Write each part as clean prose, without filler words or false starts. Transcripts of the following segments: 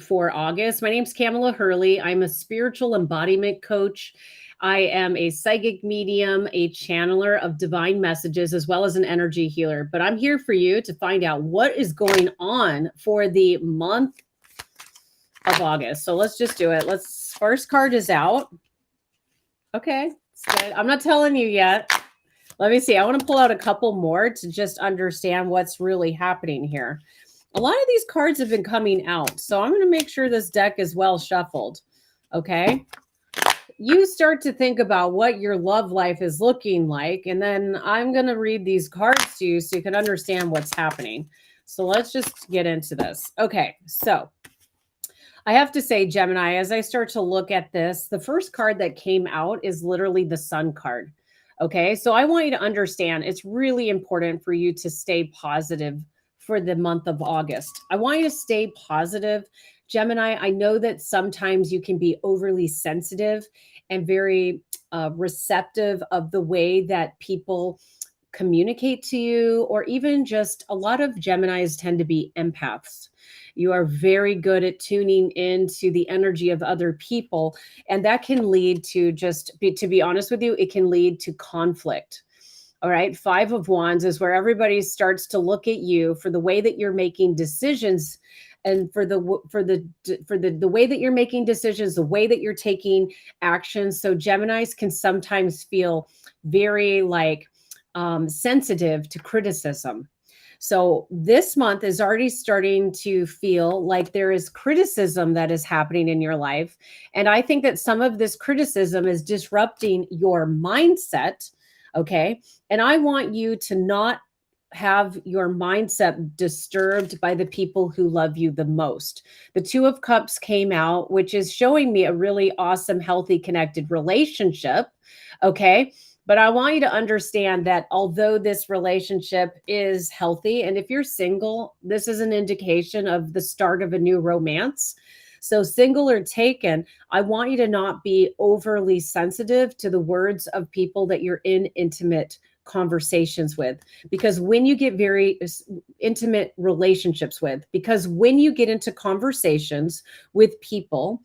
for August. My name's Kamala Hurley. I'm a spiritual embodiment coach. I am a psychic medium, a channeler of divine messages, as well as an energy healer. But I'm here for you to find out what is going on for the month of August. So let's just do it. First card is out. Okay, it's good. I'm not telling you yet. Let me see. I want to pull out a couple more to just understand what's really happening here. A lot of these cards have been coming out, so I'm going to make sure this deck is well shuffled. Okay. You start to think about what your love life is looking like, and then I'm going to read these cards to you so you can understand what's happening. So let's just get into this. Okay. So I have to say, Gemini, as I start to look at this, the first card that came out is literally the Sun card. Okay. So I want you to understand it's really important for you to stay positive for the month of August. I want you to stay positive. Gemini, I know that sometimes you can be overly sensitive and very receptive of the way that people communicate to you, or even just a lot of Geminis tend to be empaths. You are very good at tuning into the energy of other people. And that can lead to to be honest with you, it can lead to conflict. All right. Five of Wands is where everybody starts to look at you for the way that you're making decisions, and for the way that you're making decisions, the way that you're taking actions. So Geminis can sometimes feel very sensitive to criticism. So this month is already starting to feel like there is criticism that is happening in your life. And I think that some of this criticism is disrupting your mindset. Okay. And I want you to not have your mindset disturbed by the people who love you the most. The Two of Cups came out, which is showing me a really awesome, healthy, connected relationship. Okay. But I want you to understand that although this relationship is healthy, and if you're single, this is an indication of the start of a new romance. So, single or taken, I want you to not be overly sensitive to the words of people that you're in intimate conversations with, because when you get very intimate relationships with, because when you get into conversations with people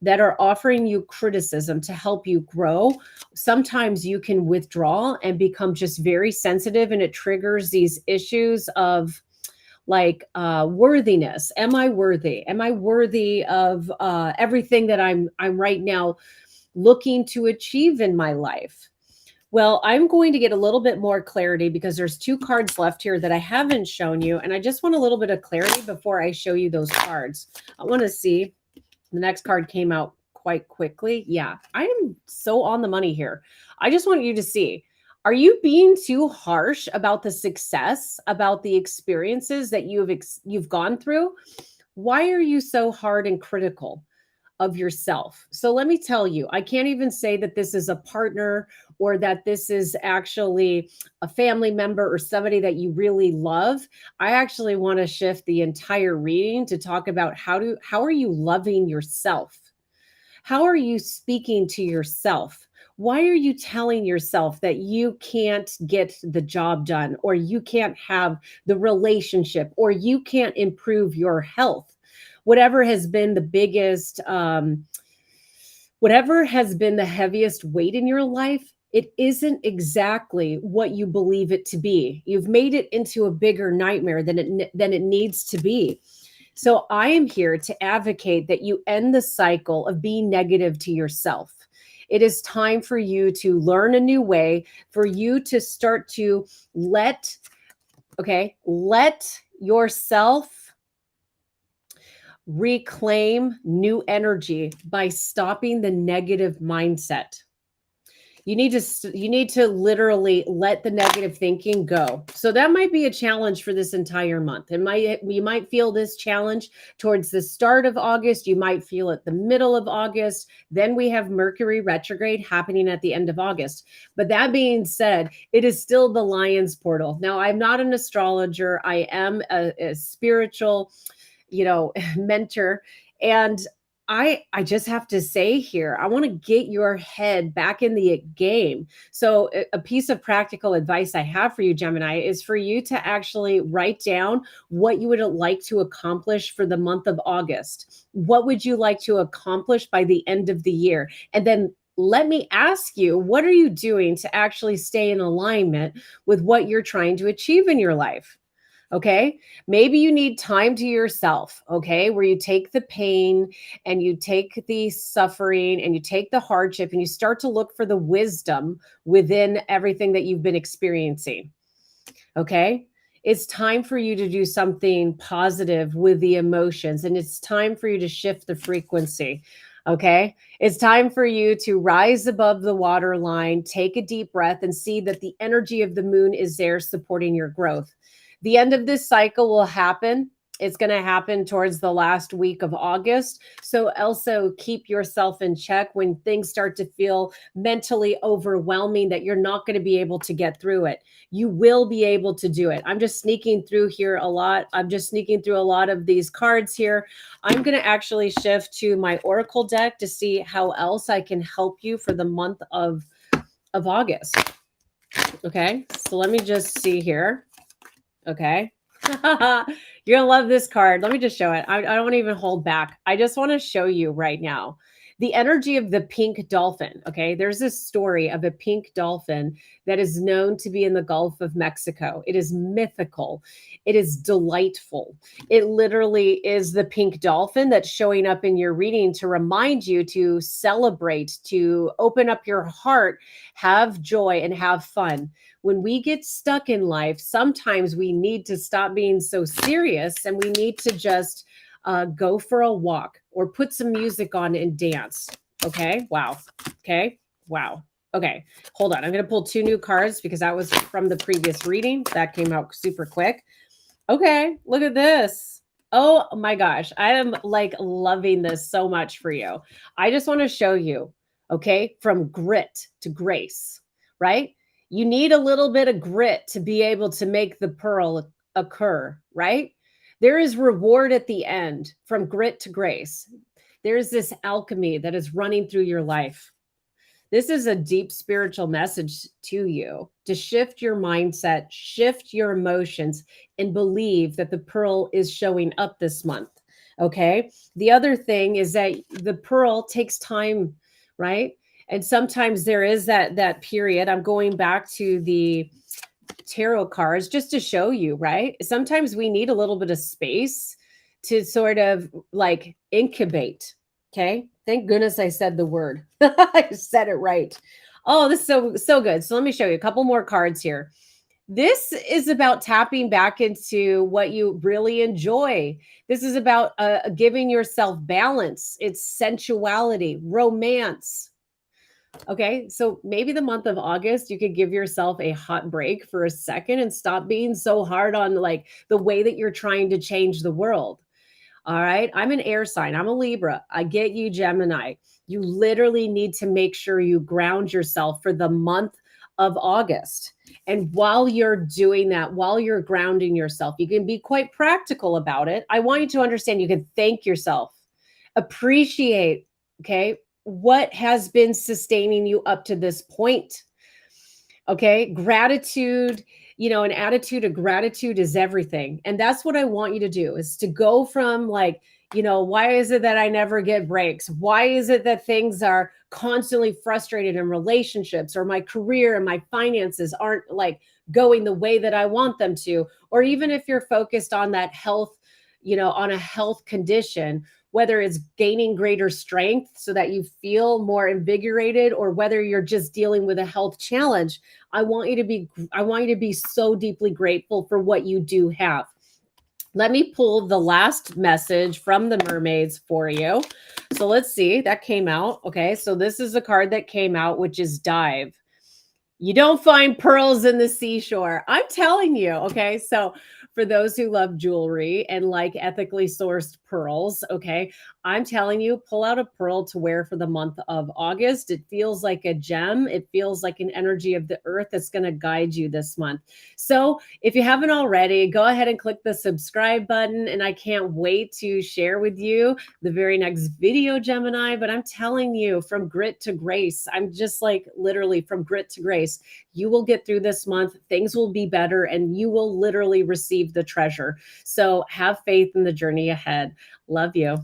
that are offering you criticism to help you grow, sometimes you can withdraw and become just very sensitive, and it triggers these issues of worthiness. Am I worthy? Am I worthy of everything that I'm right now looking to achieve in my life? Well, I'm going to get a little bit more clarity because there's two cards left here that I haven't shown you, and I just want a little bit of clarity before I show you those cards. I want to see. The next card came out quite quickly. Yeah, I am so on the money here. I just want you to see, are you being too harsh about the success, about the experiences that you've gone through? Why are you so hard and critical of yourself? So let me tell you, I can't even say that this is a partner or that this is actually a family member or somebody that you really love. I actually want to shift the entire reading to talk about how are you loving yourself? How are you speaking to yourself? Why are you telling yourself that you can't get the job done, or you can't have the relationship, or you can't improve your health? Whatever has been the biggest, whatever has been the heaviest weight in your life, it isn't exactly what you believe it to be. You've made it into a bigger nightmare than it needs to be. So I am here to advocate that you end the cycle of being negative to yourself. It is time for you to learn a new way, for you to start to let yourself reclaim new energy by stopping the negative mindset. You need to literally let the negative thinking go. So that might be a challenge for this entire month. You might feel this challenge towards the start of August. You might feel it the middle of August. Then we have Mercury retrograde happening at the end of August. But that being said, it is still the Lion's portal. Now, I'm not an astrologer. I am a spiritual, mentor, and I just have to say here, I want to get your head back in the game. So a piece of practical advice I have for you, Gemini, is for you to actually write down what you would like to accomplish for the month of August. What would you like to accomplish by the end of the year? And then let me ask you, what are you doing to actually stay in alignment with what you're trying to achieve in your life? Okay. Maybe you need time to yourself. Okay. Where you take the pain and you take the suffering and you take the hardship and you start to look for the wisdom within everything that you've been experiencing. Okay. It's time for you to do something positive with the emotions, and it's time for you to shift the frequency. Okay. It's time for you to rise above the waterline, take a deep breath, and see that the energy of the moon is there supporting your growth. The end of this cycle will happen. It's going to happen towards the last week of August. So also keep yourself in check when things start to feel mentally overwhelming that you're not going to be able to get through it. You will be able to do it. I'm just sneaking through here a lot. I'm just sneaking through a lot of these cards here. I'm going to actually shift to my Oracle deck to see how else I can help you for the month of August. Okay, so let me just see here. Okay. You're gonna love this card. Let me just show it. I don't want to even hold back. I just want to show you right now the energy of the pink dolphin. Okay. There's this story of a pink dolphin that is known to be in the Gulf of Mexico. It is mythical. It is delightful. It literally is the pink dolphin that's showing up in your reading to remind you to celebrate, to open up your heart, have joy, and have fun. When we get stuck in life, sometimes we need to stop being so serious and we need to just go for a walk or put some music on and dance. Okay. Wow. Okay. Wow. Okay. Hold on. I'm going to pull 2 new cards because that was from the previous reading. That came out super quick. Okay. Look at this. Oh my gosh. I am like loving this so much for you. I just want to show you, okay, from grit to grace, right? You need a little bit of grit to be able to make the pearl occur, right? There is reward at the end from grit to grace. There's this alchemy that is running through your life. This is a deep spiritual message to you to shift your mindset, shift your emotions, and believe that the pearl is showing up this month. Okay. The other thing is that the pearl takes time, right? And sometimes there is that period. I'm going back to the tarot cards just to show you, right? Sometimes we need a little bit of space to sort of like incubate. Okay. Thank goodness I said the word. I said it right. Oh, this is so good. So let me show you a couple more cards here. This is about tapping back into what you really enjoy. This is about giving yourself balance. It's sensuality, romance. Okay, so maybe the month of August, you could give yourself a hot break for a second and stop being so hard on like the way that you're trying to change the world. All right, I'm an air sign, I'm a Libra. I get you, Gemini. You literally need to make sure you ground yourself for the month of August. And while you're doing that, while you're grounding yourself, you can be quite practical about it. I want you to understand you can thank yourself, appreciate, okay, what has been sustaining you up to this point. Okay. Gratitude, an attitude of gratitude is everything. And that's what I want you to do is to go from like, why is it that I never get breaks? Why is it that things are constantly frustrated in relationships, or my career and my finances aren't like going the way that I want them to? Or even if you're focused on that health, on a health condition, whether it's gaining greater strength so that you feel more invigorated, or whether you're just dealing with a health challenge, I want you to be so deeply grateful for what you do have. Let me pull the last message from the mermaids for you. So let's see, that came out. Okay, so this is a card that came out, which is dive. You don't find pearls in the seashore. I'm telling you. Okay, so for those who love jewelry and like ethically sourced pearls, okay, I'm telling you, pull out a pearl to wear for the month of August. It feels like a gem. It feels like an energy of the earth that's going to guide you this month. So if you haven't already, go ahead and click the subscribe button. And I can't wait to share with you the very next video, Gemini. But I'm telling you, from grit to grace, I'm just like literally from grit to grace. You will get through this month. Things will be better and you will literally receive the treasure. So have faith in the journey ahead. Love you.